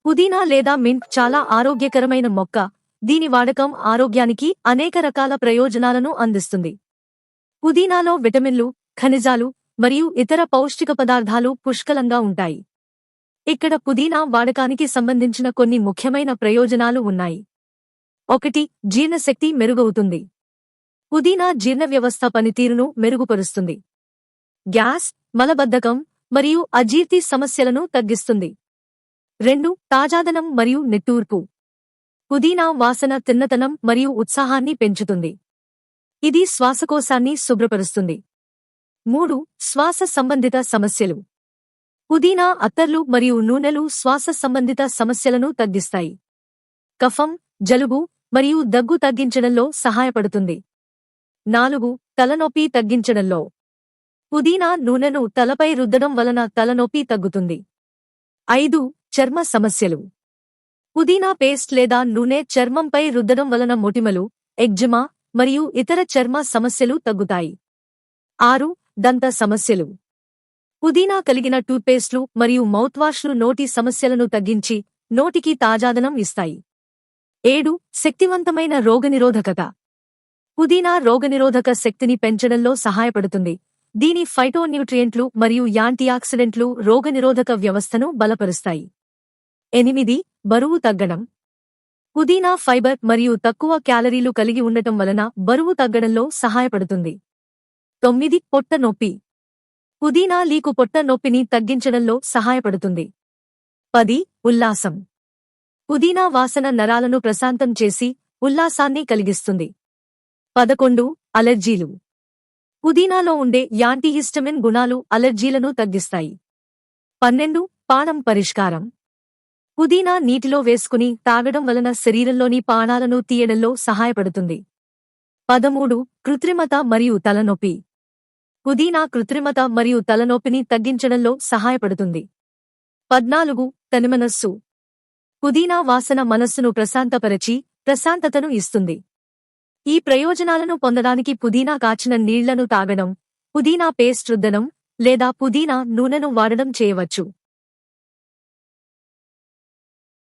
పుదీనా లేదా మింట్ చాలా ఆరోగ్యకరమైన మొక్క. దీని వాడకం ఆరోగ్యానికి అనేక రకాల ప్రయోజనాలను అందిస్తుంది. పుదీనాలో విటమిన్లు, ఖనిజాలు మరియు ఇతర పౌష్టిక పదార్థాలు పుష్కలంగా ఉంటాయి. ఇక్కడ పుదీనా వాడకానికి సంబంధించిన కొన్ని ముఖ్యమైన ప్రయోజనాలు ఉన్నాయి. 1. జీర్ణశక్తి మెరుగవుతుంది. పుదీనా జీర్ణ వ్యవస్థ పనితీరును మెరుగుపరుస్తుంది. గ్యాస్, మలబద్ధకం మరియు అజీర్తి సమస్యలను తగ్గిస్తుంది. 2. తాజాదనం మరియు నిట్టూర్పు. పుదీనా వాసన తిన్నతనం మరియు ఉత్సాహాన్ని పెంచుతుంది. ఇది శ్వాసకోశాన్ని శుభ్రపరుస్తుంది. 3. శ్వాస సంబంధిత సమస్యలు. పుదీనా అత్తర్లు మరియు నూనెలు శ్వాస సంబంధిత సమస్యలను తగ్గిస్తాయి. కఫం, జలుబు మరియు దగ్గు తగ్గించడంలో సహాయపడుతుంది. 4. తలనొప్పి తగ్గించడంలో. పుదీనా నూనెను తలపై రుద్దడం వలన తలనొప్పి తగ్గుతుంది. 5. చర్మ సమస్యలు. పుదీనా పేస్ట్ లేదా నూనె చర్మంపై రుద్దడం వలన మొటిమలు, ఎగ్జిమా మరియు ఇతర చర్మ సమస్యలు తగ్గుతాయి. 6. దంత సమస్యలు. పుదీనా కలిగిన టూత్పేస్ట్లు మరియు మౌత్వాష్లు నోటి సమస్యలను తగ్గించి నోటికి తాజాదనం ఇస్తాయి. 7. శక్తివంతమైన రోగనిరోధకత. పుదీనా రోగనిరోధక శక్తిని పెంచడంలో సహాయపడుతుంది. దీని ఫైటోన్యూట్రియంట్లు మరియు యాంటీఆక్సిడెంట్లు రోగనిరోధక వ్యవస్థను బలపరుస్తాయి. 8. బరువు తగ్గడం. పుదీనా ఫైబర్ మరియు తక్కువ క్యాలరీలు కలిగి ఉండటం వలన బరువు తగ్గడంలో సహాయపడుతుంది. 9. పొట్ట నొప్పి. పుదీనా లీకు పొట్ట నొప్పిని తగ్గించడంలో సహాయపడుతుంది. 10. ఉల్లాసం. పుదీనా వాసన నరాలను ప్రశాంతం చేసి ఉల్లాసాన్ని కలిగిస్తుంది. 11. అలెర్జీలు. పుదీనాలో ఉండే యాంటీహిస్టమిన్ గుణాలు అలెర్జీలను తగ్గిస్తాయి. 12. పానం పరిష్కారం. పుదీనా నీటిలో వేసుకుని తాగడం వలన శరీరంలోని పాణాలను తీయడంలో సహాయపడుతుంది. 13. కృత్రిమత మరియు తలనొప్పి. పుదీనా కృత్రిమత మరియు తలనొప్పిని తగ్గించడంలో సహాయపడుతుంది. 14. తనిమనస్సు. పుదీనా వాసన మనస్సును ప్రశాంతపరచి ప్రశాంతతను ఇస్తుంది. ఈ ప్రయోజనాలను పొందడానికి పుదీనా కాచిన నీళ్లను తాగడం, పుదీనా పేస్ట్ రుద్దడం లేదా పుదీనా నూనెను వాడడం చేయవచ్చు.